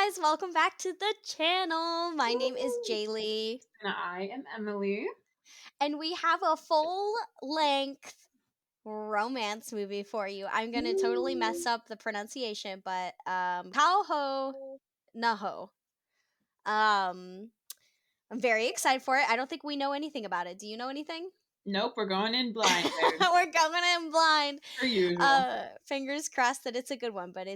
guys, welcome back to the channel. My name is Jaylee. And I am Emily. And we have a full-length romance movie for you. I'm going to totally mess up the pronunciation, but Kauho Naho. I'm very excited for it. I don't think we know anything about it. Do you know anything? Nope, we're going in blind. We're going in blind. Per usual. Fingers crossed that it's a good one, but I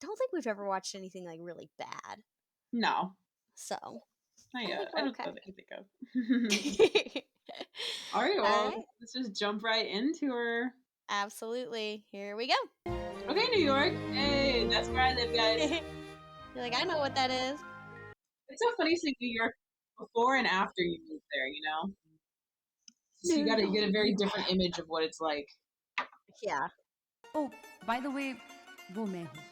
don't think we've ever watched anything like really bad. No. So. Not yet. I don't think of. All right, well, let's just jump right into her. Absolutely. Here we go. Okay, New York. Hey, that's where I live, guys. You're like, I know what that is. It's so funny seeing New York before and after you move there, you know? So you get a very different image of what it's like. Yeah. Oh, by the way, वो मैं हूँ.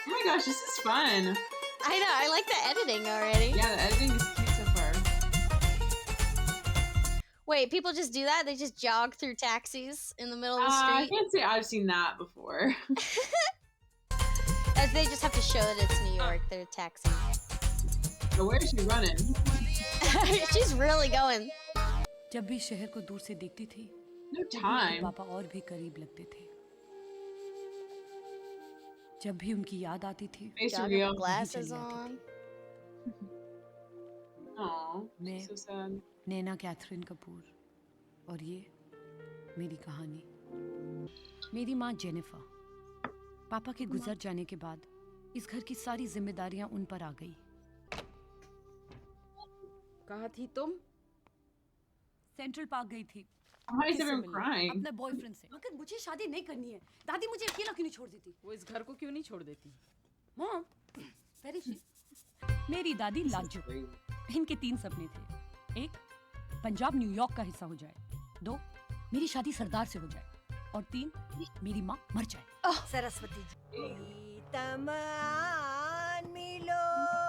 Oh my gosh, this is fun. I know. I like the editing already. Yeah, the editing is cute so far. Wait, people just do that? They just jog through taxis in the middle of the street? I can't say I've seen that before. They just have to show that it's New York. They're taxiing. So where is she running? She's really going. जब भी शहर को दूर से देखती थी, No time. पापा और भी करीब लगते थे. जब भी उनकी याद आती थी, Glasses on. Oh, मैं so sad. नैना कैथरीन कपूर और ये मेरी कहानी. मेरी माँ जेनिफर. पापा के गुजर जाने के बाद इस घर की सारी जिम्मेदारियां उन पर आ गई. कहाँ थी तुम? सेंट्रल पार्क गई थी. Why is everyone crying? अपने बॉयफ्रेंड से. मगर मुझे शादी नहीं करनी है. दादी मुझे अकेला क्यों नहीं छोड़ देती? वो इस घर को क्यों नहीं छोड़ देती? Mom, very she. मेरी दादी लाजू. इनके 3 सपने थे. 1, पंजाब न्यूयॉर्क का हिस्सा हो जाए. 2, मेरी शादी सरदार से हो जाए. और 3, मेरी माँ मर जाए. सरस्वती जी. तमान मिलो.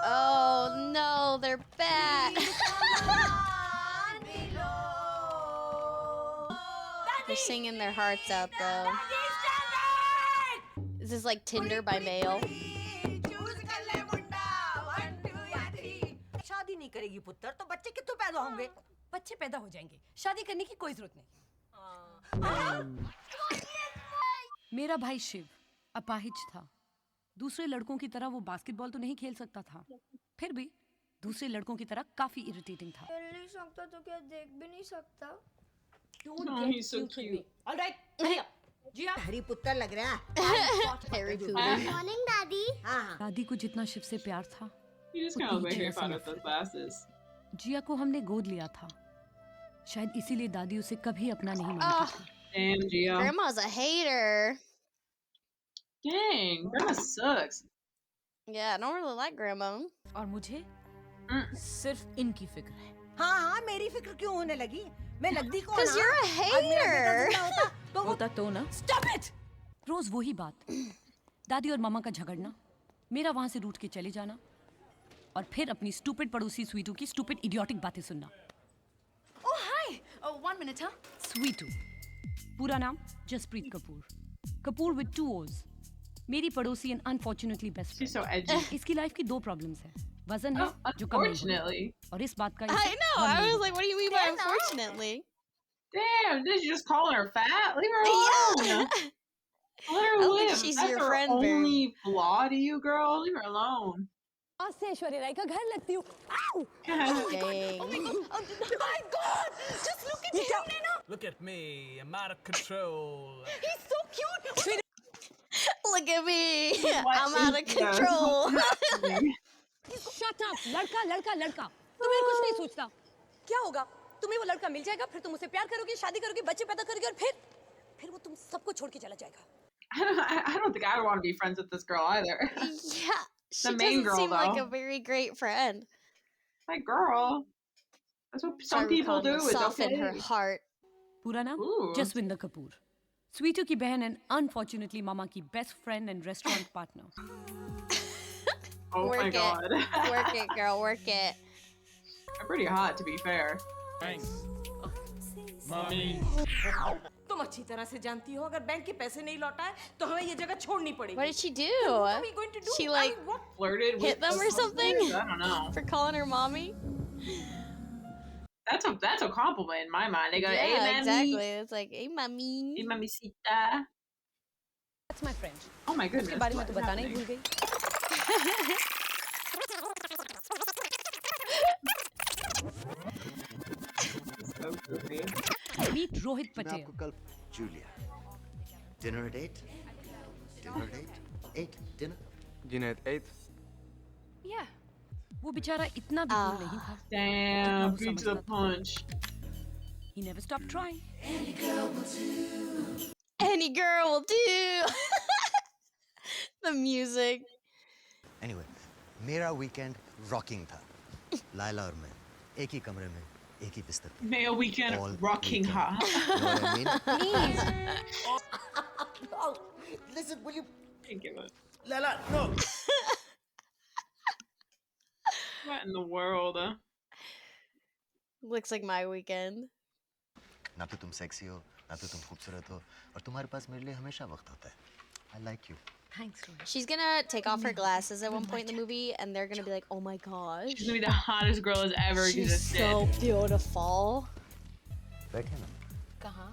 Oh no, they're back. They're singing their hearts out though. This is like Tinder by mail. शादी नहीं करेगी पुत्र तो बच्चे कितने पैदा होंगे? बच्चे पैदा हो जाएंगे. शादी करने की कोई जरूरत नहीं. मेरा भाई शिव अपाहिज था. दूसरे लड़कों की तरह वो बास्केटबॉल तो नहीं खेल सकता था. फिर भी दूसरे लड़कों की तरह काफी इरिटेटिंग था. खेल नहीं सकता तो क्या देख भी नहीं सकता? Oh, he's so cute. All right, जिया. हरी पुत्र लग रहा है. Very cool. मॉर्निंग दादी. हाँ. दादी को जितना शिव से प्यार था, You just kind of look like your father with those glasses. जिया को हमने गोद लिया था. शायद इसीलिए दादी उसे कभी अपना नहीं मानती थी. Damn, Gio. Grandma's a hater. Dang, grandma sucks. Yeah, I don't really like grandma. और मुझे सिर्फ इनकी फिक्र है. हाँ हाँ मेरी फिक्र क्यों होने लगी? मैं लगती कौन? Because you're a hater. होता तो ना. Stop it! रोज वही बात. दादी और मामा का झगड़ना, मेरा वहां से रूठ के चले जाना, और फिर अपनी स्टूपिड पड़ोसी स्वीटू की स्टूपिड इडियोटिक बातें सुनना. Oh hi! Oh 1 minute, huh? Sweetu. पूरा नाम जसप्रीत कपूर. Kapoor with 2 O's. मेरी पड़ोसी and unfortunately best She's so friend. edgy. इसकी लाइफ की 2 प्रॉब्लम्स हैं. वजन है Oh, जो कम नहीं unfortunately. होता, और इस बात का I know. I was like, what do you mean by unfortunately? Damn, did you just calling her fat? Leave her alone. Yeah. Let her I don't think live. she's That's your her friend, Barry. only flaw to you, girl. Leave her alone. आज से ऐश्वर्या राय का घर लगती हूँ. Dang. My God! Just look at him, Nana! Look at me, I'm out of control. He's so cute! Look at me. What I'm out of is control. Shut up! लड़का लड़का लड़का. तुम्हें कुछ नहीं सोचता. क्या होगा? तुम्हें वो लड़का मिल जाएगा, फिर तुम उसे प्यार करोगी, शादी करोगी, बच्चे पैदा करोगी, और फिर वो तुम सबको छोड़ के चला जाएगा. I don't think I would want to be friends with this girl either. Yeah. She The main doesn't girl, seem like though. a very great friend. Like, girl. That's what some people do. It's Soften her okay. heart. पूरा नाम Ooh. Jaswinder Kapoor. Sweetu की बहन and unfortunately मामा की best friend and restaurant partner. Oh my Work it. god. Work it, girl. Work it. They're pretty hot, to be fair. Thanks. Mommy. तुम अच्छी तरह से जानती हो, अगर बैंक के पैसे नहीं लौटाए तो हमें ये जगह छोड़नी पड़ेगी। What did she do? What are we going to do? She I like mean, what? Flirted with hit them or the something husband? I don't know. for calling her mommy. That's a compliment in my mind. They go, hey, Yeah, mammy. exactly. It's like, hey, mommy. Hey, mamacita. That's my friend. Oh my goodness. उसके बारे में what तो is बताना ही happening? भूल गई. So goofy. Meet Rohit मैं Patel. आपको कल Julia dinner eight 8 dinner eight 8 dinner Dinner at 8. Yeah. वो बेचारा इतना भी दूर नहीं था. Damn, वो beat to the समझता था. punch. He never stopped trying. Any girl will do. The music. Anyway मेरा वीकेंड रॉकिंग था लायला और मैं एक ही कमरे में एक ही बिस्तर पे Male weekend All rocking her. You know what I mean? Oh, listen, will you? Can't give it. लायला no What in the world? Looks like my weekend. ना तो तुम सेक्सी हो ना तो तुम खूबसूरत हो और तुम्हारे पास मेरे लिए हमेशा वक्त होता है I like you Thanks, Rohit. She's gonna take off her glasses at one point in the movie, and they're gonna be like, "Oh my gosh, She's gonna be the hottest girl as ever she's existed. so beautiful." बैठे ना कहाँ?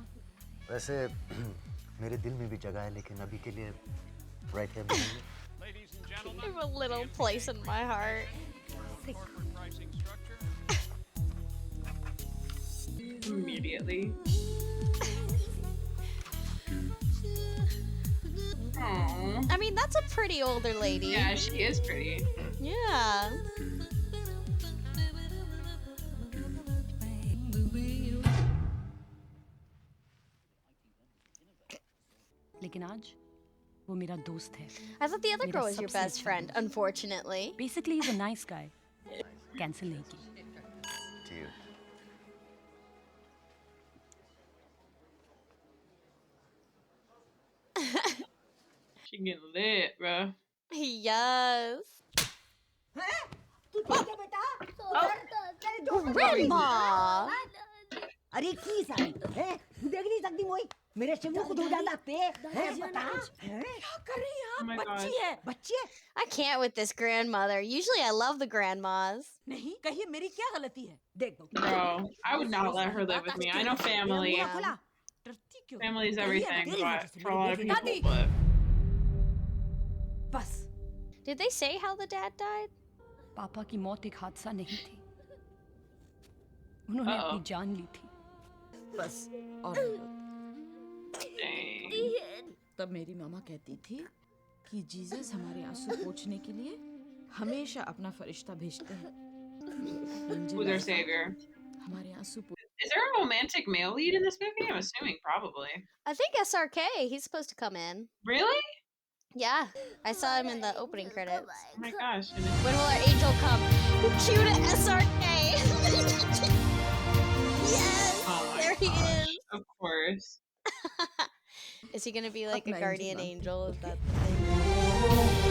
वैसे मेरे दिल में भी जगह है लेकिन अभी के लिए राइट है I have a little place in my heart. Immediately. Aww. I mean, that's a pretty older lady. Yeah, she is pretty. Yeah. लेकिन आज वो मेरा दोस्त है. I thought the other मेरा girl was your सबसे best अच्छा friend, दोस्त. unfortunately. Basically, he's a nice guy. Cancel नहीं की. Dude. She getting lit, bro. Yes. हैं? तू ठीक है बेटा? तेरे जो Grandma. अरे की सारी हैं? तू देख नहीं सकती मोई? मेरे शिवू को धो जाता पे हैं बता हैं? क्या कर रही हैं Oh my आप? God. बच्ची है. बच्चे I can't with this grandmother. Usually I love the grandmas. नहीं, कहिए मेरी क्या गलती है? देख दो Bro, I would not let her live with me. I know family. मेरा खुला डरती क्यों? Family is कहिए ना, everything, तेरी but वजह से for a lot of मेरी people, दादी. but बस. Did they say how the dad died? पापा की मौत एक हादसा नहीं थी. उन्होंने Uh-oh. अपनी जान ली थी. बस. और dang. तब मेरी मामा कहती थी कि जीसस हमारे आंसू पोंछने के लिए हमेशा अपना फरिश्ता भेजते हैं. Who's our savior? हमारे आंसू Is there a romantic male lead in this movie? I'm assuming probably. I think SRK. He's supposed to come in. Really? Yeah, I saw him in the opening credits. Oh my gosh. When will our angel come? Cue to SRK. Yes, Oh my there he gosh. is. Of course. Is he gonna be like a Apna guardian angel angel? Is that the thing?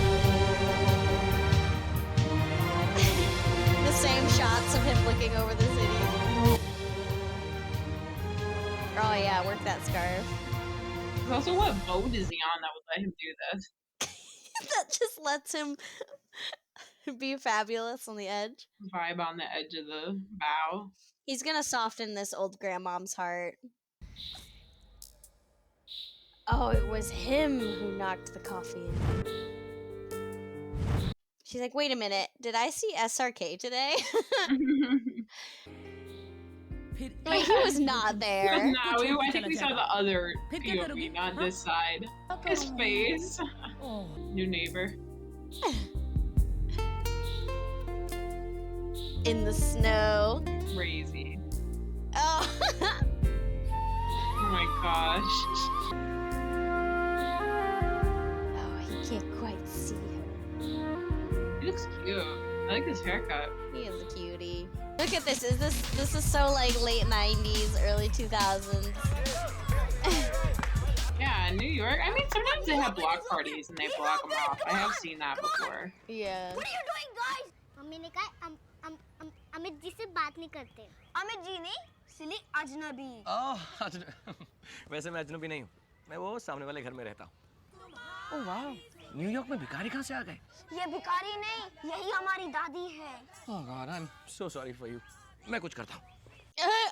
The same shots of him looking over the city. Oh yeah, work that scarf. Also, what boat is he on that would let him do this? That just lets him be fabulous on the edge. Vibe on the edge of the bow. He's gonna soften this old grandmom's heart. Oh, it was him who knocked the coffee in. She's like, wait a minute, did I see SRK today? फिर Wait, he was not But there. no, I think we saw the other फिर क्या POV, करोगी? not हाँ? this side. क्या His करूँगी? face. Oh, New neighbor. In the snow. Crazy. Oh. Oh my gosh. Oh, he can't quite see her. He looks cute. I like his haircut. He is a cutie. Look at this. This is so like late 90s, early 2000s. Yeah, in New York. I mean, sometimes they have block parties and they block them off. I have seen that before. Yeah. What are you doing, guys? Mummy ने कहा अमित जी से बात नहीं करते. अमित जी नहीं, सिली अजनबी. Oh, वैसे मैं अजनबी नहीं हूँ, मैं वो सामने वाले घर में रहता हूँ। ओह वाह, न्यूयॉर्क में भिखारी कहाँ से आ गए? ये भिखारी नहीं, यही हमारी दादी है। Oh God, I'm so sorry for you. मैं कुछ करता हूँ।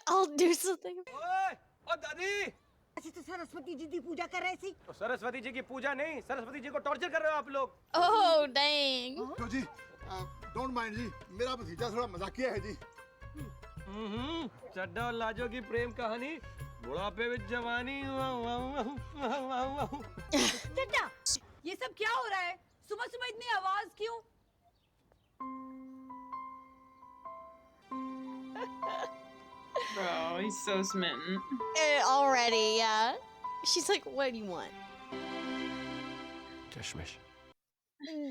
I'll do something. ओए, ओ दादी! ऐसे तो सरस्वती जी की पूजा कर रहे थी। तो सरस्वती जी की पूजा नहीं, सरस्वती जी को टॉर्चर कर रहे हो आप लोग। Oh, dang. तो जी डोंट माइंड जी, मेरा भतीजा थोड़ा मजाकिया है जी। चड्डा और लाजो की प्रेम कहानी, बुढ़ापे में जवानी। चड्डा, ये सब क्या हो रहा है? सुबह सुबह इतनी आवाज क्यों? Bro, he's so smitten. Already, yeah. She's like, what do you want? Kishmish.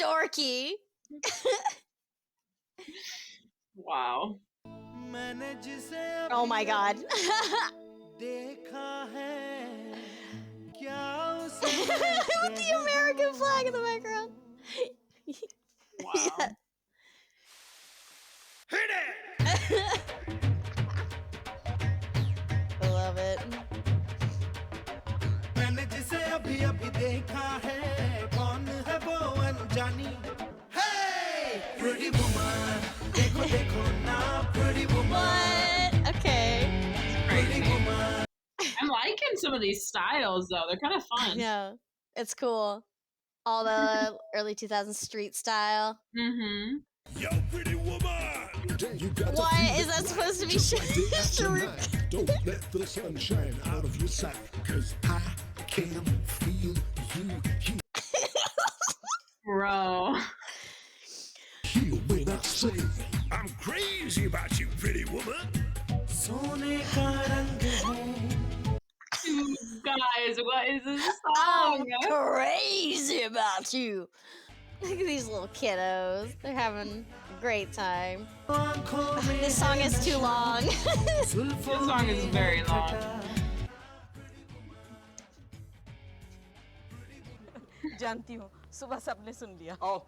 Dorky. Wow. Oh my god. With the American flag in the background. Wow. Yeah. I love it. मैंने जिसे अभी अभी देखा है, कौन है वो अनजानी? Hey, pretty woman, देखो देखो ना, pretty woman. What? Okay. Pretty woman. I'm liking some of these styles though. They're kind of fun. Yeah, it's cool. All the early 2000s street style. Mm-hmm. Yo, pretty woman. What is that supposed to be? Don't let the sun shine out of your sight, 'cause I can feel you Bro. here when I say I'm crazy about you, pretty woman. सोने का रंग है. Guys, what is this I'm song? crazy about you. Look at these little kiddos. They're having a great time. This song is too long. This song is very long. जानती हूँ, सुबह सबने सुन लिया। Oh,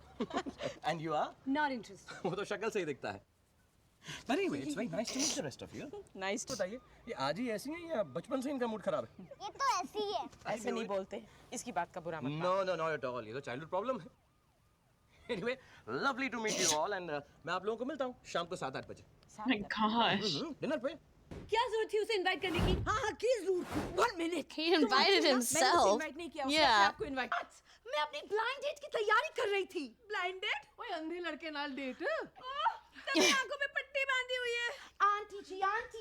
and you are? Not interested. वो तो शक्ल से ही दिखता है। But anyway, it's very nice to meet the rest of you. Nice to- बताइए, ये आज ही ऐसी हैं या बचपन से इनका मूड खराब है? ये तो ऐसी ही है। ऐसे नहीं बोलते, इसकी बात का बुरा मत मान। No, not at all. ये तो childhood problem है। Anyway, lovely to meet you all, and मैं आप लोगों को मिलता हूँ शाम को 7-8 बजे। My gosh. डिनर पे। क्या जरूरत थी उसे इनवाइट करने की? हाँ हाँ की जरूर। 1 minute. He invited himself. Invite नहीं किया, उसने Yeah. अपने आप को इनवाइट। मैं अपनी ब्लाइंड डेट की तैयारी कर रही थी। Blind date? ओए अंधे लड़के नाल डेट? तेरी आंखों में पट्टी बांधी हुई है। आंटी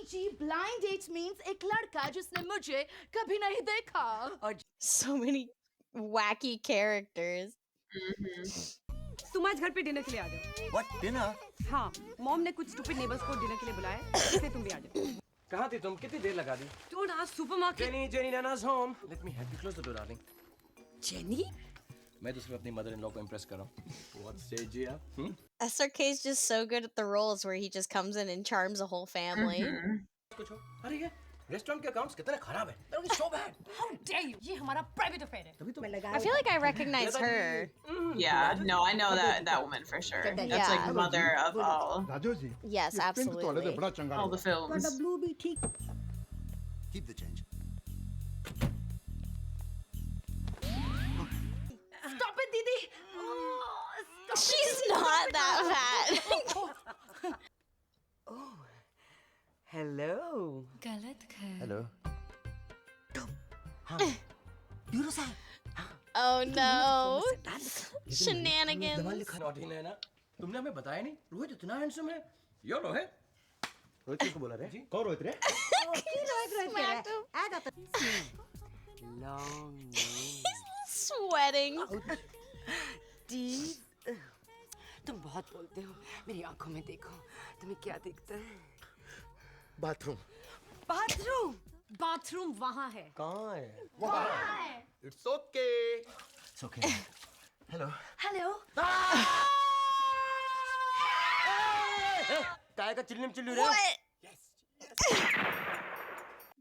जी, ब्लाइंड डेट मींस एक लड़का जिसने मुझे कभी नहीं देखा। और So many wacky characters. तुम आज घर पे डिनर के लिए आ जाओ। What dinner? हाँ, मॉम ने कुछ स्टूपिड नेबर्स को डिनर के लिए बुलाया है, इसलिए तुम भी आ जाओ। कहाँ थी तुम? कितनी देर लगा दी? Don't ask supermarket. Jenny, Nana's home. Let me help you close the door, darling. Jenny? मैं तो सिर्फ अपनी mother-in-law को impress कर रहा हूँ. What say, Gia? SRK is just so good at the roles where he just comes in and charms a whole family. कुछ हो? अरे ये रेस्टोरेंट के अकाउंट्स कितने खराब हैं? That was so bad. How dare you? ये हमारा private affair है। तभी तो मैं लगा I feel like I recognize her. Yeah, no, I know that woman for sure. That's like the mother of all Raju ji, Yes, ये पिंक टॉयलेट absolutely. बड़ा चंगा all the films. तुम्हारा ब्लू भी ठीक। Keep the change. Stop it, दीदी। She's not that fat. Hello. Hello. Euro साहब। Oh no. Shenanigans. Naughty है ना? तुमने हमें बताया नहीं? रोहित इतना हैंडसम है? यो रोहित? रोहित किसको बोला रे? कौन रोहित रे? Smacked him. आ जाता। Long Sweating. teeth. तुम बहुत बोलते हो, मेरी आंखों में देखो, तुम्हें क्या दिखता है? Bathroom. Bathroom. Bathroom वहाँ है। कहाँ है? It's okay. It's okay. Hello. Hello. काय का चिल्लम चिल्लू रे? What?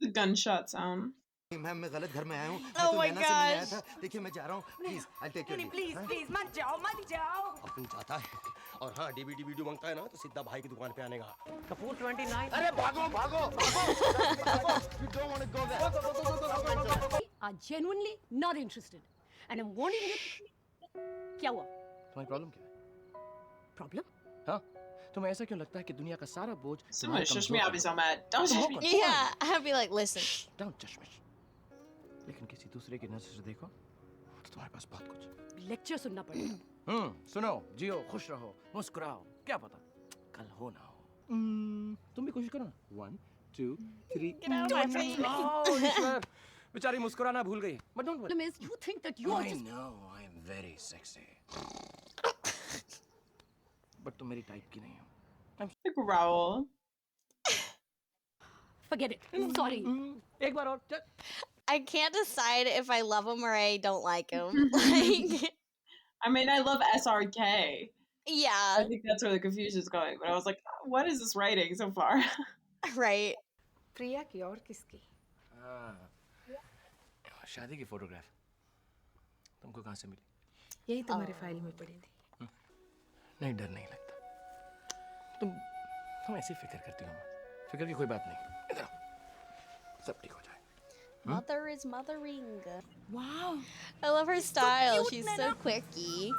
The gunshot sound. Ma'am मैं गलत घर में आया हूँ। मैं Oh तो my नैना से मिलने आया gosh. था। देखिए मैं जा रहा हूँ। Please I take your leave. Please मत जाओ मत जाओ। अपन चाहता है और हाँ डीवीडी वीडियो मांगता है ना तो सीधा भाई की दुकान पे आने का। कपूर 29। अरे भागो भागो You don't want to go there. are genuinely not interested and I'm warning you. क्या हुआ? तुम्हारी प्रॉब्लम क्या है? Problem? हाँ? तुम्हें ऐसा क्यों लगता है कि दुनिया का सारा बोझ Someone shush me, I'll be so mad. Don't shush me. Yeah, I'd be like, listen. Don't judge me. लेकिन किसी दूसरे की नजर से देखो तो तुम्हारे पास बहुत कुछ। Lecture सुनना पड़ेगा। सुनो, जियो, खुश रहो, मुस्कुराओ। क्या पता कल हो ना हो। तुम भी कोशिश करो ना। 1 2 3 Get out of my face. ईश्वर, बेचारी मुस्कुराना भूल गई। But don't worry. Problem is, you think that you are I just... know, I am very sexy. But तुम मेरी टाइप की नहीं हो। Like Raoul. Forget it. Sorry. एक बार और। I can't decide if I love him or I don't like him. Like, I mean, I love SRK. I yeah, think that's where the confusion is going. But I was like, what is this writing so far? right. प्रिया की और किसकी? शादी की photograph तुमको कहाँ से मिली? यही तुम्हारे फाइल में पड़ी थी। नहीं, डर नहीं लगता। तुम ऐसी फिक्र करती हो। फिक्र की कोई बात नहीं। इधर आओ, सब ठीक हो जाए। Mother is mothering. Wow. I love her style. cute, She's Naina. so quirky.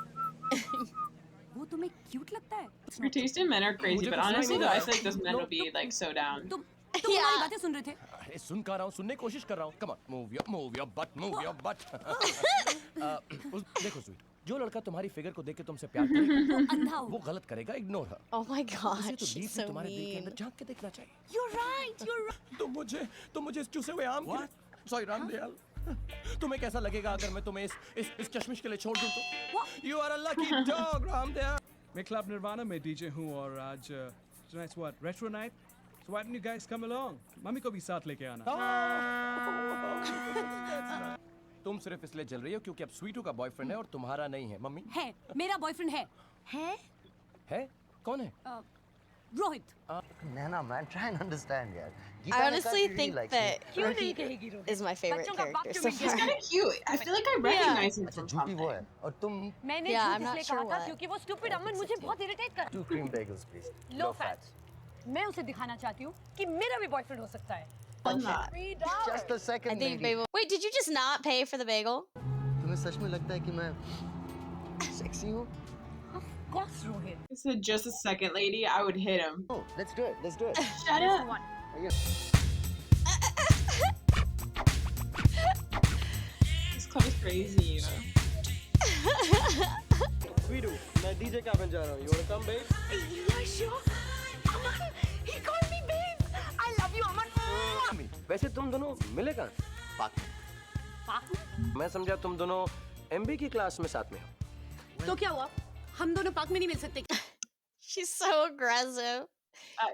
वो तुम्हें cute लगता है? Your taste in men are crazy, but honestly, though, I feel like those men will be like so down. तुम हमारी बातें सुन रहे थे? अरे सुन कर रहा हूँ, सुनने की कोशिश कर रहा हूँ। Come on, move your butt, move your butt. देखो स्वीट, जो लड़का तुम्हारी फिगर को देख के तुमसे प्यार करे, अंधा हो। वो गलत करेगा, ignore her. Oh my gosh, उसे तो she's डीप so तुम्हारे दिल के mean. अंदर झांक के देखना चाहिए। You're right. You're right. तुम मुझे इस चूसे हुए आम के लिए, सॉरी रामदयाल, तुम्हें कैसा लगेगा अगर मैं तुम्हें इस चश्मिश के लिए छोड़ दूं तो? You are a lucky dog, Ramdayal. मैं क्लब निर्वाणा में डीजे हूँ और आज tonight's what retro night. So why don't you guys come along? Mummy को भी साथ लेके आना. तुम सिर्फ इसलिए जल रही हो क्योंकि अब स्वीटू का बॉयफ्रेंड है और तुम्हारा नहीं है, मम्मी। है, मेरा बॉयफ्रेंड है। है? कौन है? Rohit. Naina, man, try and understand, यार. I honestly think that क्यों नहीं कहेगी Rohit? is my favorite character so He's far. kind of cute. I feel like I recognize him from झूठी वो something. है और तुम मैंने Yeah, झूठ I'm not इसलिए sure कहा था what. क्योंकि वो stupid अमन मुझे बहुत irritate कर। 2 cream bagels, please. Low fat. मैं उसे दिखाना चाहती हूँ कि मेरा भी बॉयफ्रेंड हो सकता है। I'm not. $3. Just a I second, think lady. bagel. Wait, did you just not pay for the bagel? तुम्हें सच में लगता है कि मैं सेक्सी हूँ? Of course, Rohit. He said just a second, lady. I would hit him. Oh, let's do it. Let's do it. Shut up. This club is crazy, you know. Sweetu, मैं DJ cabin जा रहा हूँ। You wanna come, babe? Yeah, sure. Aman, he called me babe. I love you, Aman. वैसे तुम दोनों मिले कहाँ? Park में? मैं समझा तुम दोनों MB की क्लास में साथ में हो। तो क्या हुआ? हम दोनों पार्क में नहीं मिल सकते? She's so aggressive.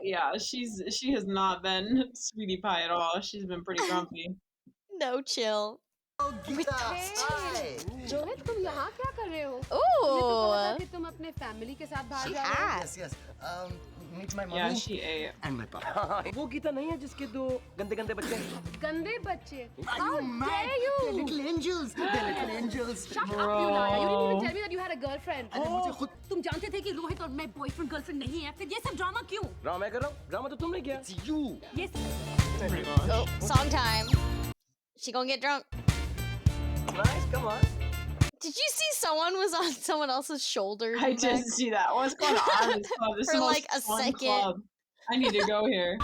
Yeah, she has not been sweetie pie at all. She's been pretty grumpy. No chill. Gita, hi. Rohit तुम यहाँ क्या कर रहे हो? Ooh. कि तुम अपने फैमिली के साथ बाहर She जा रहे हो? asked. Yes, yes. Meet my Yeah, mommy she ate. and my papa. वो गीता नहीं है जिसके दो गंदे गंदे बच्चे हैं? गंदे बच्चे. Are How you mad? dare you? They're little angels. They're little angels. Shut up, you liar. You didn't even tell me that you had a girlfriend. अरे मुझे खुद तुम जानते थे कि रोहित और मैं बॉयफ्रेंड गर्लफ्रेंड नहीं है, फिर ये सब ड्रामा क्यों? ड्रामा मैं कर रहा हूँ? ड्रामा तो तुमने किया। It's you. ये Oh, song time. She gonna get drunk. Nice, come on. Did you see someone was on someone else's shoulders? I in the back? did see that. What's going on in this club? This is For the most like a fun second. club. I need to go here.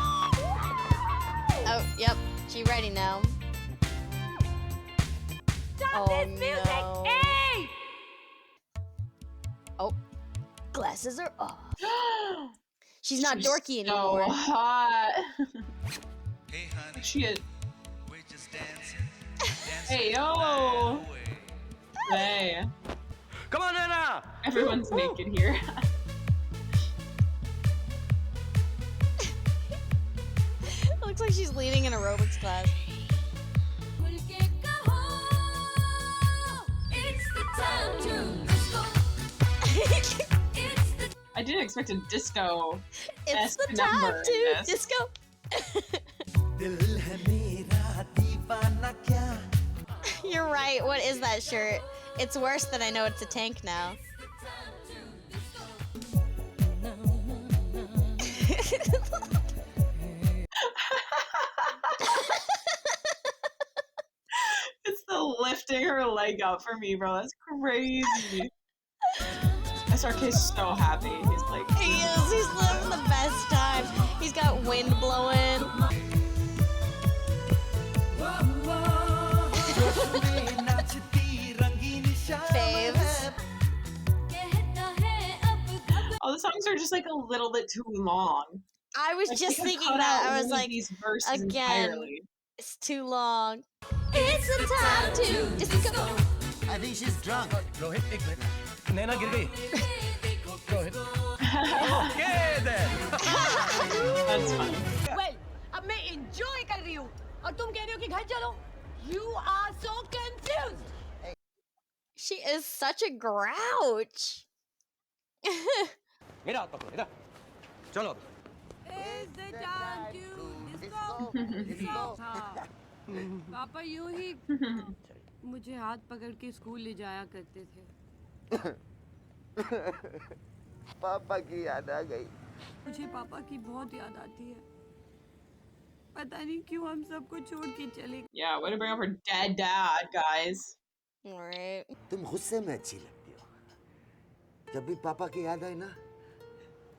Oh, yep. She ready now. Stop this music! no. Hey! Oh, glasses are off. She's not She's dorky so anymore. hot. Hey honey, She is. we're just dancing. Hey, yo. Hey. Come on, Naina. Everyone's naked here. Looks like she's leading an aerobics class. I didn't expect a disco. It's the number time in to this. disco. दिल है मेरा दीवाना दीवाना क्या You're right. What is that shirt? It's worse than I know it's a tank now. It's the lifting her leg up for me, bro. That's crazy. SRK is so happy. He's like, He is. He's living the best time. He's got wind blowing. Faves. all the songs are just like a little bit too long. I was Like, just they could thinking cut that. out I was one of like, these verses again, entirely. it's too long. It's the time to disco. I think she's drunk. Rohit एक minute नैना गिर गई Rohit okay then That's fun. Well, अब मैं enjoy कर रही हूँ और तुम कह रही हो कि घर चलो. You are so confused. She is such a grouch. मेरा हाथ पकड़ो इधर चलो It's the time to disco. हाँ, पापा यूं ही मुझे हाथ पकड़ के स्कूल ले जाया करते थे. पापा की याद आ गई. मुझे पापा की बहुत याद आती है. पता नहीं क्यों हम सबको छोड़ के चले. Yeah, way to bring up her dead dad, guys. Right. तुम गुस्से में अच्छी लगती हो. जब भी पापा की याद आए ना,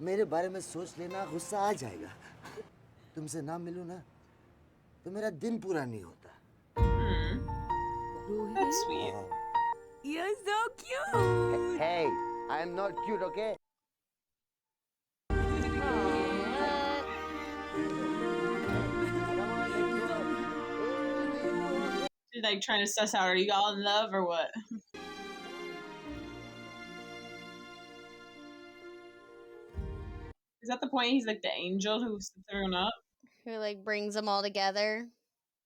मेरे बारे में सोच लेना, गुस्सा आ जाएगा. तुमसे ना मिलूं ना, तो मेरा दिन पूरा नहीं होता. That's sweet. You're so cute. Hey, I am not cute, okay? She's like trying to suss out, are you all in love or what? Is that the point? He's like the angel who sets everyone up? Who like brings them all together.